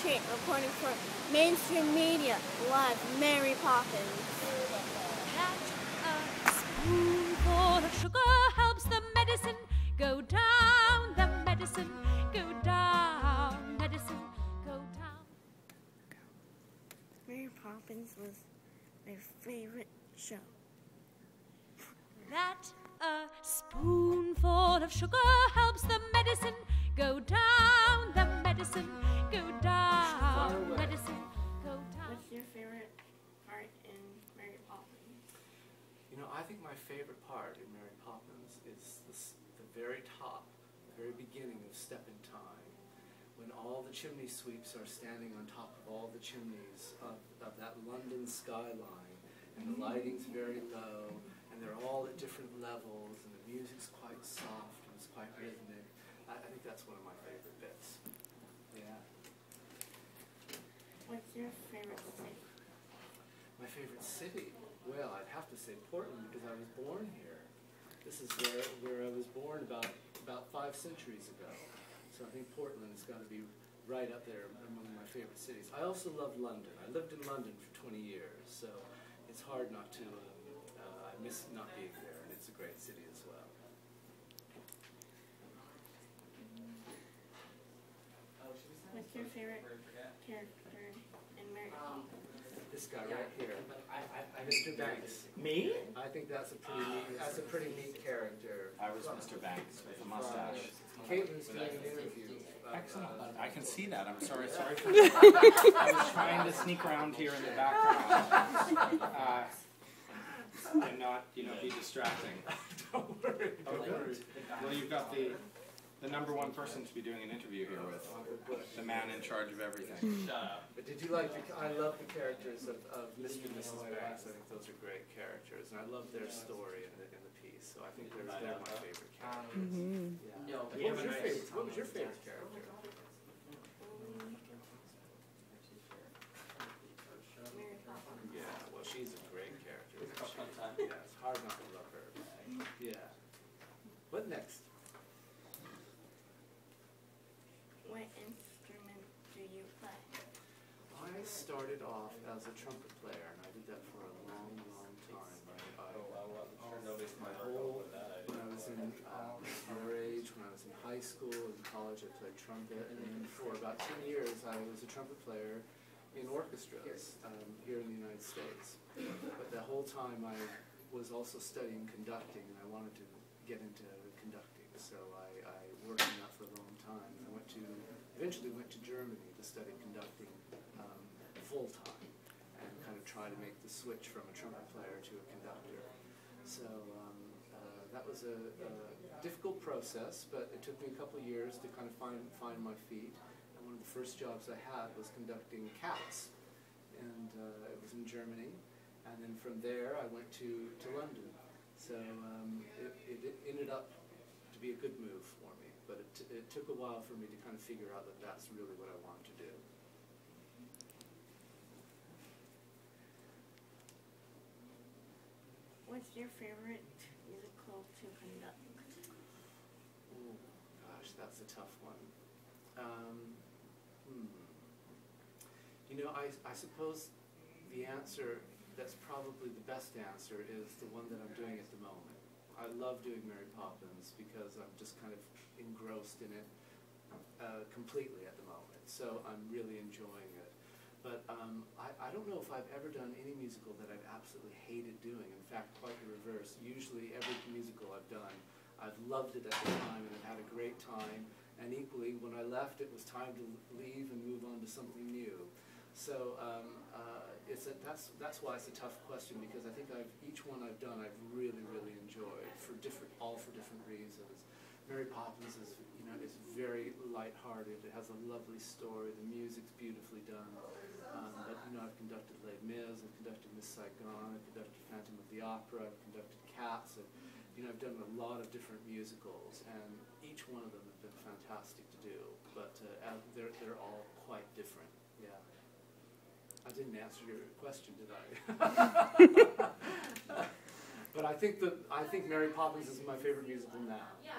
Treat, reporting for mainstream media, live Mary Poppins. That a spoonful of sugar helps the medicine go down, the medicine go down, medicine go down. Mary Poppins was my favorite show. That a spoonful of sugar helps the medicine go down, the medicine go down, medicine go down. What's your favorite part in Mary Poppins? You know, I think my favorite part in Mary Poppins is the very top, the very beginning of Step in Time, when all the chimney sweeps are standing on top of all the chimneys of that London skyline, and the lighting's very low, and they're all at different levels, and the music's quite soft, and it's quite rhythmic. I think that's one of my favorite bits. Yeah. What's your favorite city? My favorite city? Well, I'd have to say Portland because I was born here. This is where I was born about 5 centuries ago. So I think Portland's got to be right up there among my favorite cities. I also love London. I lived in London for 20 years, so it's hard not to, I miss not being there, and it's a great city as well. What's your favorite character in Mary Poppins? This guy right here, Mr. Banks. Me? I think that's a pretty neat character. I was Mr. Banks with a mustache. Caitlin's doing an interview. Excellent. I can see that. I'm sorry for that. I was trying to sneak around here in the background and not, be distracting. Don't worry. Well, you've got the #1 person to be doing an interview here with, the man in charge of everything. But did you like I love the characters of Mr. and Mrs. Banks. I think those are great characters, and I love their story in the piece. So I think they're my favorite characters. Yeah. What was your favorite character? Mary Poppins. Yeah, well, she's a great character. Yeah, it's hard not to love her. Yeah. What next? What instrument do you play? I started off as a trumpet player, and I did that for a long, long time. When I was in our age, when I was in high school, in college, I played trumpet, and then for about 10 years, I was a trumpet player in orchestras here in the United States. But the whole time, I was also studying conducting, and I wanted to get into conducting, so I worked on that for a long time. I eventually went to Germany to study conducting full-time and kind of try to make the switch from a trumpet player to a conductor. So that was a difficult process, but it took me a couple of years to kind of find my feet. And one of the first jobs I had was conducting Cats, and it was in Germany. And then from there, I went to London. So it ended up to be a good move for me, but it took a while for me to kind of figure out that that's really what I wanted to do. What's your favorite musical to conduct? Oh, gosh, that's a tough one. I suppose the answer that's probably the best answer is the one that I'm doing at the moment. I love doing Mary Poppins because I'm just kind of engrossed in it completely at the moment. So I'm really enjoying it. But I don't know if I've ever done any musical that I've absolutely hated doing. In fact, quite the reverse. Usually every musical I've done, I've loved it at the time and I've had a great time. And equally, when I left, it was time to leave and move on to something new. So that's why it's a tough question, because I think each one I've done I've really, really enjoyed all for different reasons. Mary Poppins is very lighthearted. It has a lovely story. The music's beautifully done. But I've conducted Les Mis, I've conducted Miss Saigon, I've conducted Phantom of the Opera, I've conducted Cats. I've done a lot of different musicals, and each one of them have been fantastic to do. But they're all quite different. Yeah. I didn't answer your question, did I? But I think Mary Poppins is my favorite musical now. Yes.